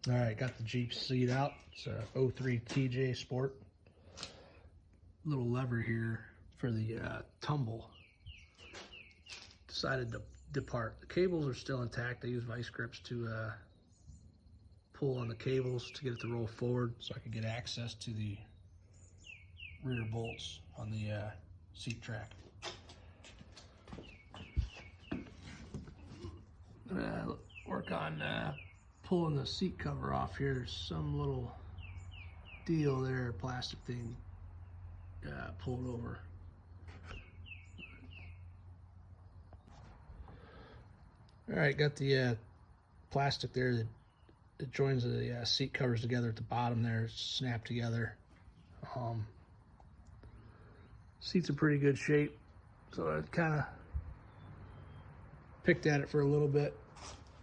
All right, got the Jeep seat out. It's a 03 TJ Sport. Little lever here for the tumble. Decided to depart. The cables are still intact. I use vice grips to pull on the cables to get it to roll forward so I can get access to the rear bolts on the seat track. I'm gonna work on pulling the seat cover off here. There's some little deal there, plastic thing pulled over. All right, got the plastic there that joins the seat covers together at the bottom there. It's snapped together. Seat's in pretty good shape, so I kind of picked at it for a little bit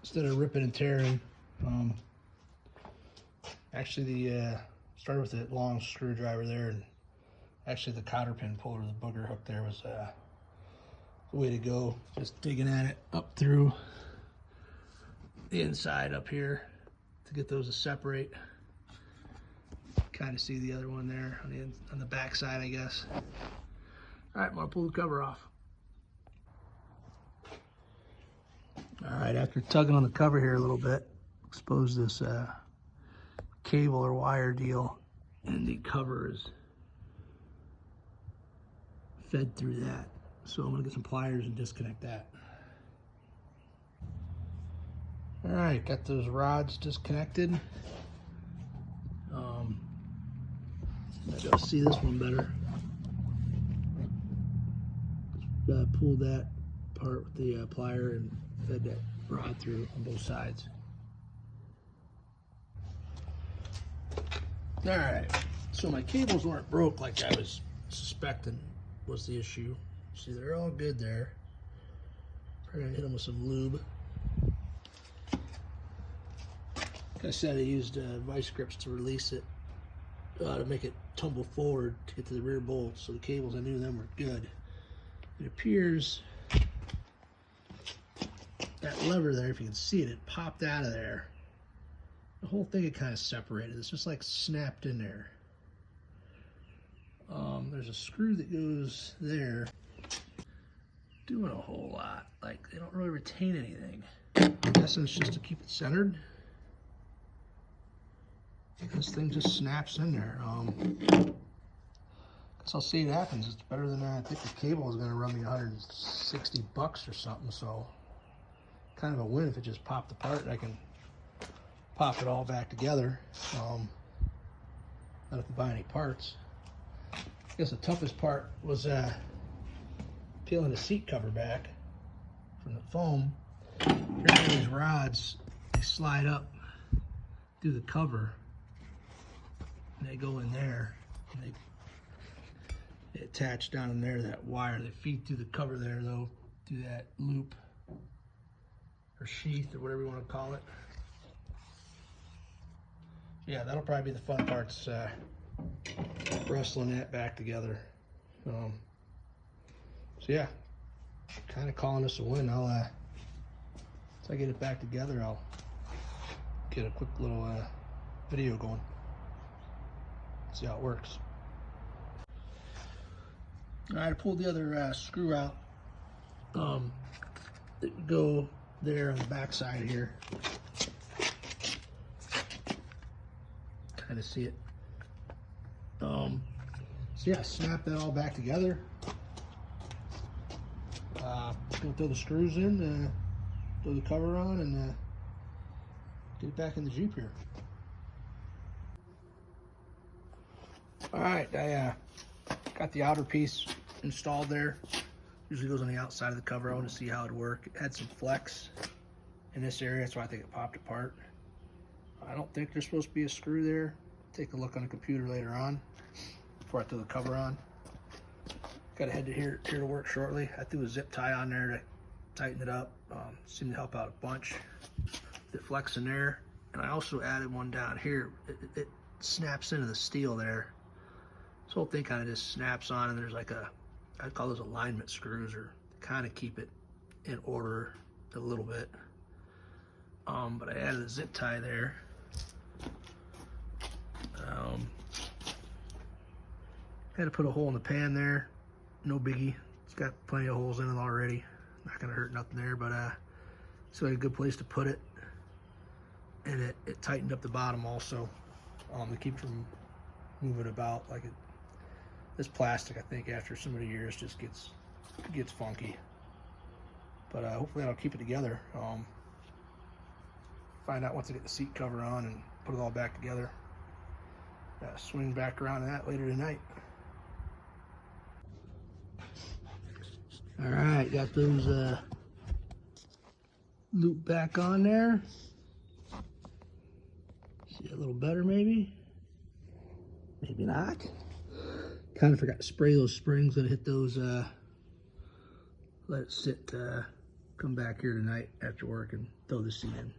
instead of ripping and tearing. Actually, started with that long screwdriver there, and actually the cotter pin puller, the booger hook there, was the way to go. Just digging at it up through the inside up here to get those to separate. Kind of see the other one there on the back side, I guess. All right, I'm gonna pull the cover off. All right, after tugging on the cover here a little bit, expose this cable or wire deal, and the cover is fed through that. So I'm gonna get some pliers and disconnect that. All right, got those rods disconnected. Maybe I'll see this one better. Pulled that part with the plier and fed that rod through on both sides. All right, so my cables weren't broke like I was suspecting was the issue. See, they're all good there. Probably gonna hit them with some lube. Like I said, I used vice grips to release it, to make it tumble forward to get to the rear bolts. So the cables, I knew them were good. It appears that lever there, if you can see it, it popped out of there. The whole thing had kind of separated. It's just like snapped in there. There's a screw that goes there. Doing a whole lot. Like, they don't really retain anything. I'm guessing it's just to keep it centered. This thing just snaps in there. Guess I'll see it happens. It's better than that. I think the cable is going to run me $160 or something, so kind of a win if it just popped apart and I can pop it all back together. Not have to buy any parts. I guess the toughest part was peeling the seat cover back from the foam. Here's these rods. They slide up through the cover and they go in there and they attach down in there, that wire. They feed through the cover there though, through that loop or sheath or whatever you want to call it. Yeah, that'll probably be the fun parts, wrestling that back together. So yeah, kind of calling this a win. I'll once I get it back together, I'll get a quick little video going. See how it works. All right, I pulled the other screw out. It would go there on the back side here. Kind of see it. So yeah, snap that all back together. Gonna throw the screws in, throw the cover on, and get it back in the Jeep here. All right, I got the outer piece installed there. Usually goes on the outside of the cover. I want to see how it'd work. It had some flex in this area, so I think it popped apart. I don't think there's supposed to be a screw there. Take a look on the computer later on before I throw the cover on. Got to head to here to work shortly. I threw a zip tie on there to tighten it up. Seemed to help out a bunch. The flex in there, and I also added one down here. It snaps into the steel there. This whole thing kind of just snaps on, and there's like I'd call those alignment screws, or kind of keep it in order a little bit. But I added a zip tie there Had to put a hole in the pan there. No biggie. It's got plenty of holes in it already. Not gonna hurt nothing there, but it's like a good place to put it. And it tightened up the bottom also to keep from moving about. Like this plastic, I think after so many years just gets funky. But hopefully that'll keep it together. Find out once I get the seat cover on and put it all back together. Swing back around to that later tonight. All right, got those loop back on there. See a little better maybe? Maybe not. Kind of forgot to spray those springs. Gonna hit those, let it sit, come back here tonight after work and throw the seat in.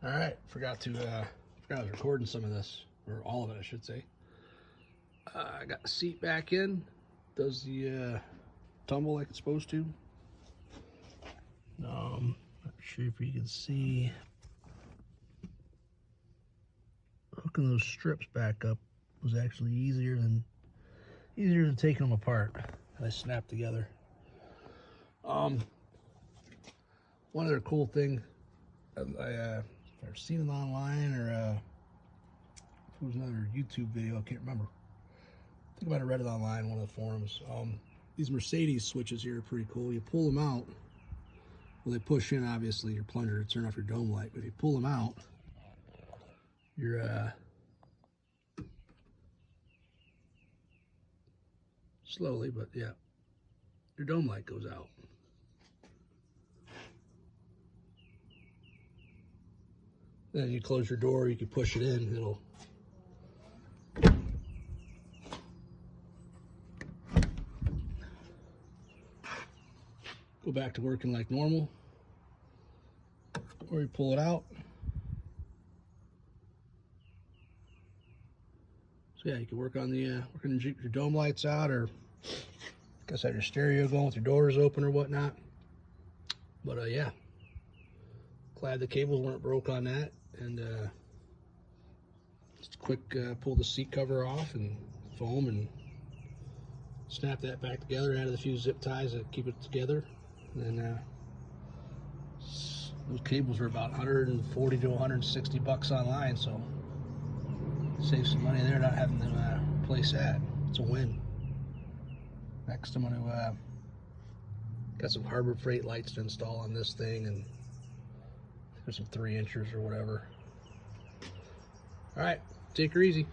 All right, forgot I was recording some of this, or all of it I should say. I got the seat back in. Does the tumble like it's supposed to. Not sure if you can see. Hooking those strips back up was actually easier than taking them apart. They snapped together. One other cool thing, I've seen it online, or it was another YouTube video, I can't remember. I think I might have read it online, one of the forums. These Mercedes switches here are pretty cool. You pull them out, well, they push in obviously your plunger to turn off your dome light, but if you pull them out, your slowly, but yeah, your dome light goes out. Then you close your door, you can push it in, it'll go back to working like normal, or you pull it out. So yeah, you can work on the your dome lights out, or I guess have your stereo going with your doors open or whatnot. But yeah, glad the cables weren't broke on that, and just quick pull the seat cover off and foam and snap that back together. Added a few zip ties that keep it together. And then those cables were about 140 to 160 bucks online, so save some money there, not having to replace that. It's a win. Next, I'm going to got some Harbor Freight lights to install on this thing, and there's some 3 inchers or whatever. All right, take her easy.